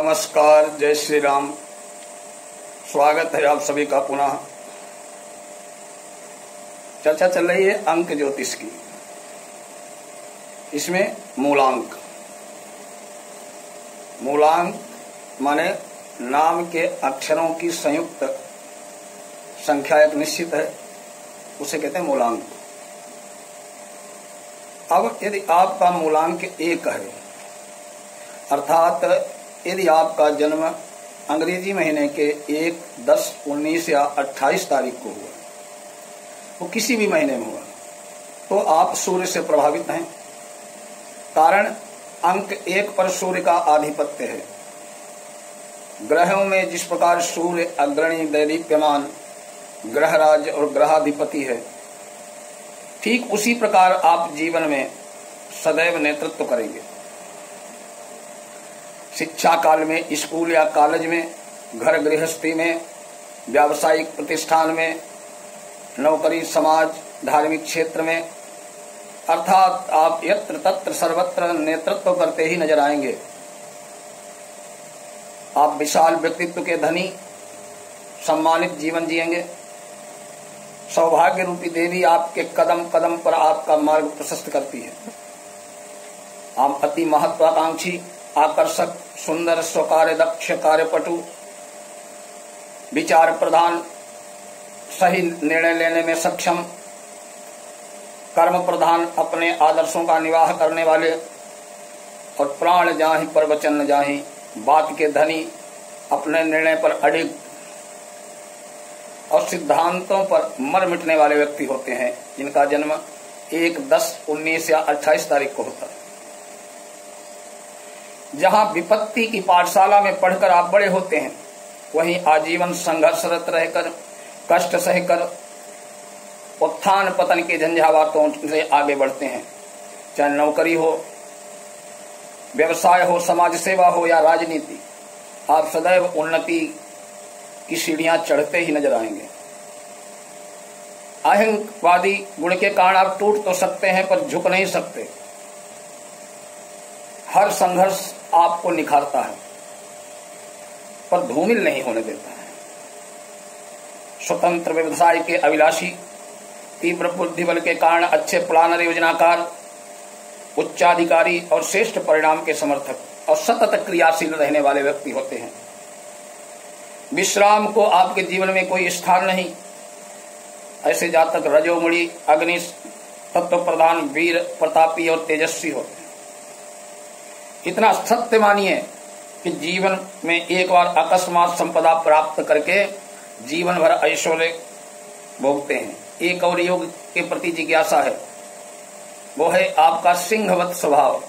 नमस्कार, जय श्री राम। स्वागत है आप सभी का पुनः। चर्चा चल रही है अंक ज्योतिष की। इसमें मूलांक माने नाम के अक्षरों की संयुक्त संख्या एक निश्चित है, उसे कहते हैं मूलांक। अब यदि आपका मूलांक 1 है, अर्थात यदि आपका जन्म अंग्रेजी महीने के 1, 10, 19 या 28 तारीख को हुआ, वो किसी भी महीने में हुआ, तो आप सूर्य से प्रभावित हैं। कारण अंक 1 पर सूर्य का आधिपत्य है। ग्रहों में जिस प्रकार सूर्य अग्रणी दैदीप्यमान ग्रहराज और ग्रहाधिपति है, ठीक उसी प्रकार आप जीवन में सदैव नेतृत्व करेंगे। शिक्षा काल में, स्कूल या कॉलेज में, घर गृहस्थी में, व्यावसायिक प्रतिष्ठान में, नौकरी, समाज, धार्मिक क्षेत्र में, अर्थात आप यत्र तत्र सर्वत्र नेतृत्व करते ही नजर आएंगे। आप विशाल व्यक्तित्व के धनी, सम्मानित जीवन जिएंगे। सौभाग्य रूपी देवी आपके कदम कदम पर आपका मार्ग प्रशस्त करती है। आप अति महत्वाकांक्षी, आकर्षक, सुंदर, स्वकार्य दक्ष, कार्यपटु, विचार प्रधान, सही निर्णय लेने में सक्षम, कर्म प्रधान, अपने आदर्शों का निर्वाह करने वाले और प्राण जाहि पर वचन न जाहि, बात के धनी, अपने निर्णय पर अडिग और सिद्धांतों पर मर मिटने वाले व्यक्ति होते हैं, जिनका जन्म 1, 10, 19 या 28 तारीख को होता है। जहां विपत्ति की पाठशाला में पढ़कर आप बड़े होते हैं, वहीं आजीवन संघर्षरत रहकर, कष्ट सहकर, उत्थान पतन के झंझावातों से आगे बढ़ते हैं। चाहे नौकरी हो, व्यवसाय हो, समाज सेवा हो या राजनीति, आप सदैव उन्नति की सीढ़ियां चढ़ते ही नजर आएंगे। अहंवादी गुण के कारण आप टूट तो सकते हैं पर झुक नहीं सकते। हर संघर्ष आपको निखारता है पर धूमिल नहीं होने देता है। स्वतंत्र व्यवसाय के अभिलाषी, तीव्र बुद्धि बल के कारण अच्छे प्लानर, योजनाकार, उच्चाधिकारी और श्रेष्ठ परिणाम के समर्थक और सतत क्रियाशील रहने वाले व्यक्ति होते हैं। विश्राम को आपके जीवन में कोई स्थान नहीं। ऐसे जातक रजोमुड़ी, अग्नि तत्व प्रधान, वीर, प्रतापी और तेजस्वी होते हैं। इतना सत्य मानिए कि जीवन में एक बार अकस्मात संपदा प्राप्त करके जीवन भर ऐश्वर्य भोगते हैं। एक और योग के प्रति जिज्ञासा है, वो है आपका सिंहवत स्वभाव।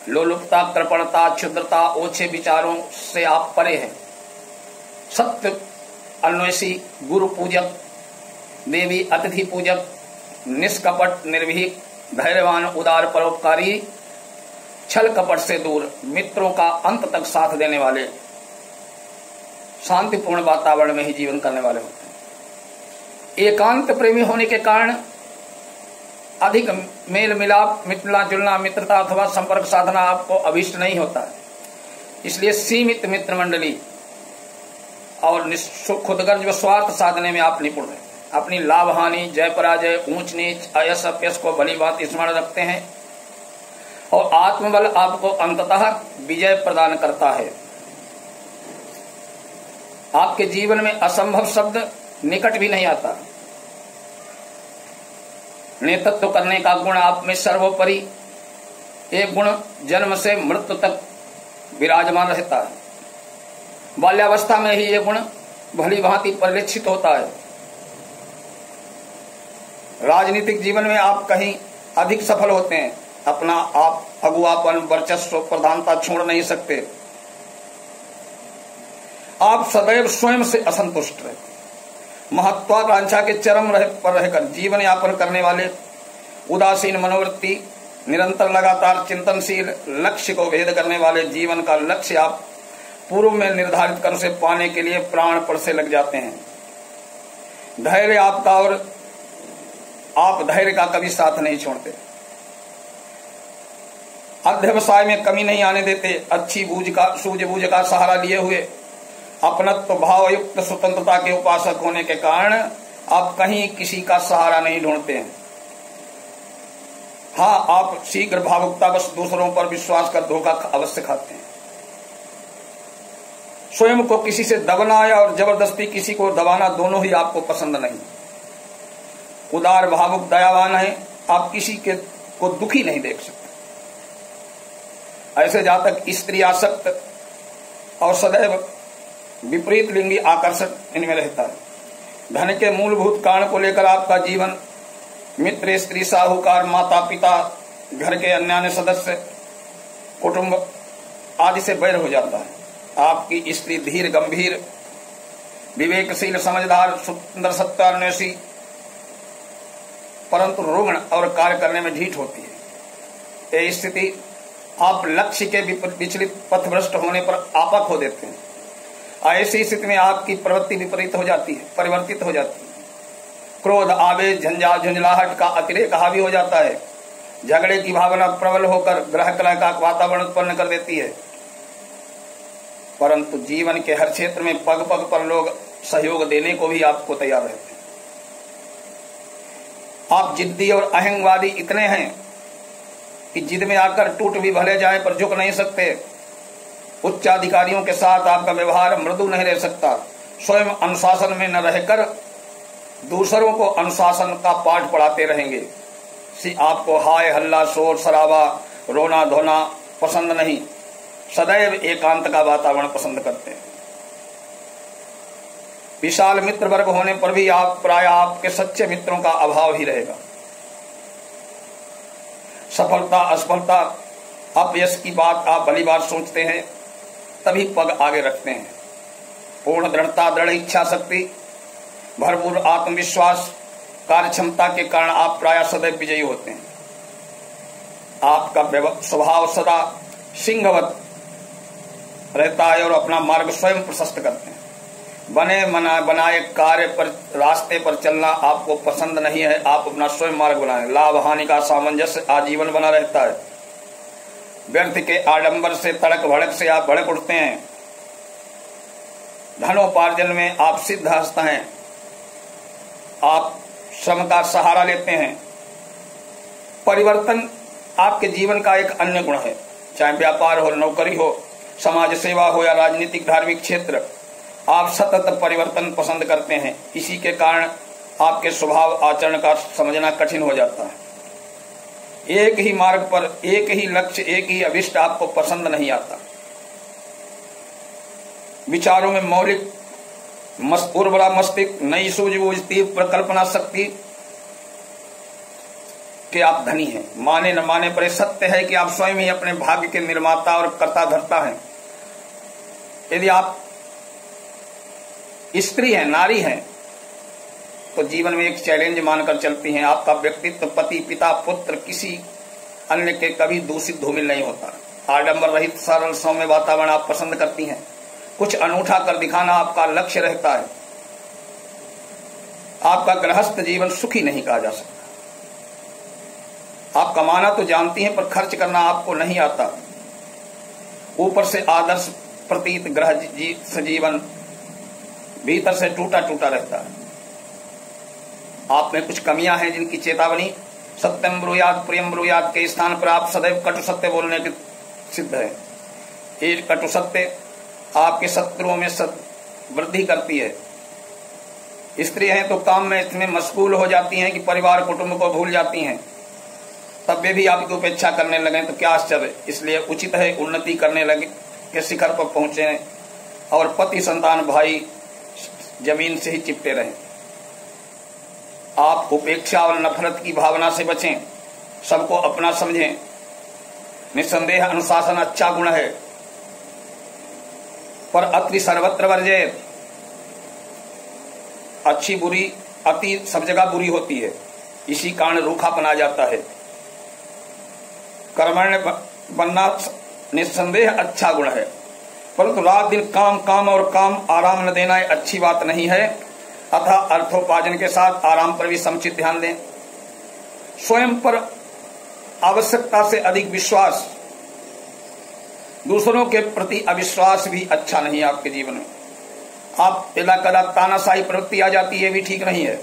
लोलुपता, कृपणता, क्षुद्रता, ओछे विचारों से आप परे हैं। सत्य अन्वेषी, गुरु पूजक, देवी अतिथि पूजक, निष्कपट, निर्भीक, धैर्यवान, उदार, परोपकारी, छल कपट से दूर, मित्रों का अंत तक साथ देने वाले, शांतिपूर्ण वातावरण में ही जीवन करने वाले होते हैं। एकांत प्रेमी होने के कारण अधिक मेल मिलाप, मिलना जुलना, मित्रता अथवा संपर्क साधना आपको अभीष्ट नहीं होता है। इसलिए सीमित मित्र मंडली और खुदगर्ज व स्वार्थ साधने में आप निपुण हैं। अपनी लाभ हानि, जय पराजय, ऊंच नीच, अयस अपयस को भली बात स्मरण रखते हैं और आत्मबल आपको अंततः विजय प्रदान करता है। आपके जीवन में असंभव शब्द निकट भी नहीं आता। नेतृत्व करने का गुण आप में सर्वोपरि, एक गुण जन्म से मृत्यु तक विराजमान रहता है। बाल्यावस्था में ही ये गुण भली भांति परिलक्षित होता है। राजनीतिक जीवन में आप कहीं अधिक सफल होते हैं। अपना आप अगुवापन, वर्चस्व, प्रधानता छोड़ नहीं सकते। आप सदैव स्वयं से असंतुष्ट रहते। महत्वाकांक्षा के चरम पर रहकर जीवन यापन करने वाले, उदासीन मनोवृत्ति, निरंतर लगातार चिंतनशील, लक्ष्य को भेद करने वाले, जीवन का लक्ष्य आप पूर्व में निर्धारित कर उसे पाने के लिए प्राणपण से लग जाते हैं। धैर्य आपका, और आप धैर्य का कभी साथ नहीं छोड़ते। अध्यवसाय में कमी नहीं आने देते। अच्छी सूझबूझ का सहारा लिए हुए अपनत्व भाव युक्त स्वतंत्रता के उपासक होने के कारण आप कहीं किसी का सहारा नहीं ढूंढते हैं। हाँ, आप शीघ्र भावुकतावश दूसरों पर विश्वास कर धोखा अवश्य खाते हैं। स्वयं को किसी से दबना और जबरदस्ती किसी को दबाना दोनों ही आपको पसंद नहीं। उदार भावुक दयावान है, आप किसी को दुखी नहीं देख सकते। ऐसे जातक स्त्री आसक्त और सदैव विपरीत लिंगी आकर्षण इनमें रहता है। धन के मूलभूत कारण को लेकर आपका जीवन मित्र, स्त्री, साहूकार, माता पिता, घर के अन्य सदस्य, कुटुंब आदि से बैर हो जाता है। आपकी स्त्री धीर, गंभीर, विवेकशील, समझदार, सुंदर, सत्यान्वेषी, परंतु रुग्ण और कार्य करने में ढीठ होती है। यह स्थिति आप लक्ष्य के विचलित पथभ्रष्ट होने पर आपा खो देते हैं। ऐसी स्थिति में आपकी प्रवृत्ति विपरीत हो जाती है, परिवर्तित हो जाती है। क्रोध, आवेश, झंझलाहट का अतिरेक हावी हो जाता है। झगड़े की भावना प्रबल होकर ग्रह कलह का वातावरण उत्पन्न कर देती है। परंतु जीवन के हर क्षेत्र में पग पग पर लोग सहयोग देने को भी आपको तैयार रहते हैं। आप जिद्दी और अहंगवादी इतने हैं कि जिद में आकर टूट भी भले जाए पर झुक नहीं सकते। उच्च अधिकारियों के साथ आपका व्यवहार मृदु नहीं रह सकता। स्वयं अनुशासन में न रहकर दूसरों को अनुशासन का पाठ पढ़ाते रहेंगे। आपको हाय हल्ला, शोर शराबा, रोना धोना पसंद नहीं। सदैव एकांत का वातावरण पसंद करते हैं। विशाल मित्र वर्ग होने पर भी आप प्राय आपके सच्चे मित्रों का अभाव ही रहेगा। सफलता, असफलता, अपयश की बात आप भली बार सोचते हैं, तभी पग आगे रखते हैं। पूर्ण दृढ़ता, दृढ़ इच्छा शक्ति, भरपूर आत्मविश्वास, कार्य क्षमता के कारण आप प्राय सदैव विजयी होते हैं। आपका स्वभाव सदा सिंहवत रहता है और अपना मार्ग स्वयं प्रशस्त करते हैं। बनाए कार्य पर, रास्ते पर चलना आपको पसंद नहीं है। आप अपना स्वयं मार्ग बनाएं। लाभ हानि का सामंजस्य आजीवन बना रहता है। व्यर्थ के आडंबर से, तड़क भड़क से आप भड़क उठते हैं। धनोपार्जन में आप सिद्ध हस्त हैं। आप श्रम का सहारा लेते हैं। परिवर्तन आपके जीवन का एक अन्य गुण है। चाहे व्यापार हो, नौकरी हो, समाज सेवा हो या राजनीतिक धार्मिक क्षेत्र, आप सतत परिवर्तन पसंद करते हैं। इसी के कारण आपके स्वभाव आचरण का समझना कठिन हो जाता है। एक ही मार्ग पर, एक ही लक्ष्य, एक ही अभिष्ट आपको पसंद नहीं आता। विचारों में मौलिक उर्वरा मस्तिष्क, नई सूझबूझ, तीव्र कल्पना शक्ति के आप धनी हैं। माने न माने पर सत्य है कि आप स्वयं ही अपने भाग्य के निर्माता और कर्ता धर्ता हैं। यदि आप स्त्री हैं, नारी हैं, तो जीवन में एक चैलेंज मानकर चलती हैं। आपका व्यक्तित्व पति, पिता, पुत्र, किसी अन्य के कभी दूषित धूमिल नहीं होता। आडंबर रहित सरल सौम्य वातावरण आप पसंद करती हैं। कुछ अनूठा कर दिखाना आपका लक्ष्य रहता है। आपका गृहस्थ जीवन सुखी नहीं कहा जा सकता। आप कमाना तो जानती हैं, पर खर्च करना आपको नहीं आता। ऊपर से आदर्श प्रतीत गृह जीवन भीतर से टूटा टूटा रहता है। आप में कुछ कमियां हैं जिनकी चेतावनी सत्यम ब्रूयात प्रियम ब्रूयात के स्थान पर आप सदैव कटु सत्य बोलने के सिद्ध है। ये कटु सत्य आपके शत्रुओं में वृद्धि करती है। स्त्री हैं तो काम में इसमें मशगूल हो जाती हैं कि परिवार कुटुंब को भूल जाती हैं। तब वे भी आपकी उपेक्षा करने लगे तो क्या आश्चर्य। इसलिए उचित है उन्नति करने लगे के शिखर पर पहुंचे और पति, संतान, भाई जमीन से ही चिपटे रहें। आप उपेक्षा और नफरत की भावना से बचें। सबको अपना समझें। निस्संदेह अनुशासन अच्छा गुण है, पर अति सर्वत्र वर्जेत। अच्छी बुरी अति सब जगह बुरी होती है। इसी कारण रूखापन आ जाता है। कर्मण्य बनना निस्संदेह अच्छा गुण है, परंतु रात दिन काम काम और काम आराम न देना अच्छी बात नहीं है। अतः अर्थोपार्जन के साथ आराम पर भी समुचित ध्यान दें। स्वयं पर आवश्यकता से अधिक विश्वास दूसरों के प्रति अविश्वास भी अच्छा नहीं है आपके जीवन में। आप कदा तानाशाही प्रवृत्ति आ जाती है, भी ठीक नहीं है।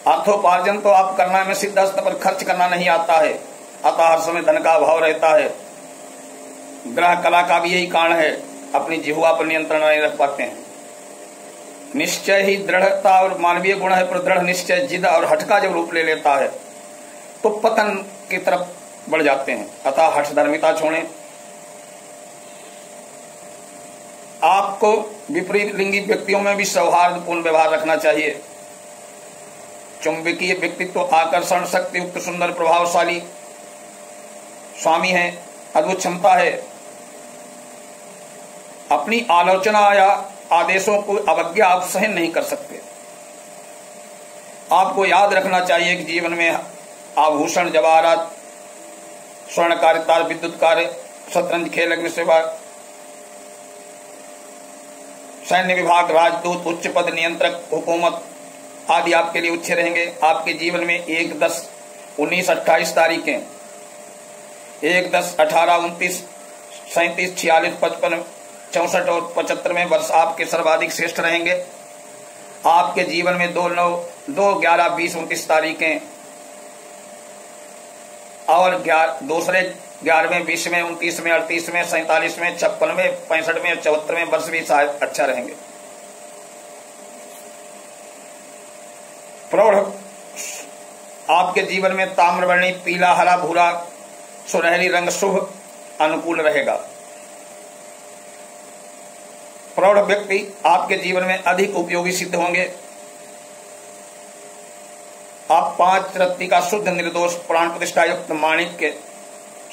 अर्थोपार्जन तो आप करना में सिद्धस्त, पर खर्च करना नहीं आता है, अतः हर समय धन का अभाव रहता है। ग्रह कला का भी यही कारण है, अपनी जिह्वा पर नियंत्रण नहीं रख पाते हैं। निश्चय ही दृढ़ता और मानवीय गुण है, पर दृढ़ निश्चय, जिद और हठ का जब रूप ले लेता है तो पतन की तरफ बढ़ जाते हैं। अतः हठ धर्मिता छोड़ें। आपको विपरीत लिंगी व्यक्तियों में भी सौहार्दपूर्ण व्यवहार रखना चाहिए। चुंबकीय व्यक्तित्व, आकर्षण शक्ति युक्त, सुंदर, प्रभावशाली स्वामी है, अद्भुत क्षमता है। अपनी आलोचना या आदेशों को अवज्ञा आप सहन नहीं कर सकते। आपको याद रखना चाहिए कि जीवन में आभूषण, जवाहरात, स्वर्ण कार्य, तार, विद्युत कार्य, शतरंज खेल, अग्नि सेवा, सैन्य विभाग, राजदूत, उच्च पद, नियंत्रक, हुकूमत आदि आपके लिए उच्च रहेंगे। आपके जीवन में 1, 10, 19, 28 तारीखें, 1, 10, 18, 29, 37, 46, 55, 64 और 75 वर्ष आपके सर्वाधिक श्रेष्ठ रहेंगे। आपके जीवन में 2, 9, 2, 11, 20, 29 तारीखें और दूसरे 11वें, 20वें, 29वें, 38वें, 47वें, 56वें, 65वें और 74वें वर्ष भी शायद अच्छा रहेंगे। प्रौढ़ आपके जीवन में ताम्रवर्णी, पीला, हरा, भूरा, सुनहरी रंग शुभ अनुकूल रहेगा। प्रौढ़ व्यक्ति आपके जीवन में अधिक उपयोगी सिद्ध होंगे। आप 5 रत्ती का शुद्ध निर्दोष प्राण प्रतिष्ठा युक्त माणिक्य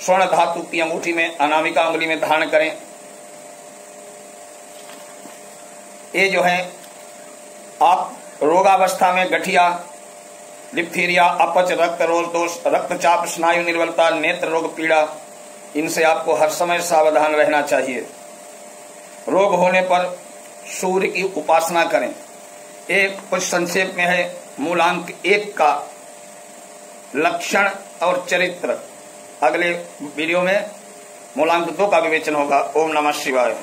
स्वर्ण धातु की अंगूठी में अनामिका अंगुली में धारण करें। ये जो है, आप रोगावस्था में गठिया, डिप्थीरिया, अपच, रक्त रोग दोष, रक्तचाप, स्नायु निर्बलता, नेत्र रोग पीड़ा, इनसे आपको हर समय सावधान रहना चाहिए। रोग होने पर सूर्य की उपासना करें। एक कुछ संक्षेप में है मूलांक 1 का लक्षण और चरित्र। अगले वीडियो में मूलांक 2 का विवेचन होगा। ओम नमः शिवाय।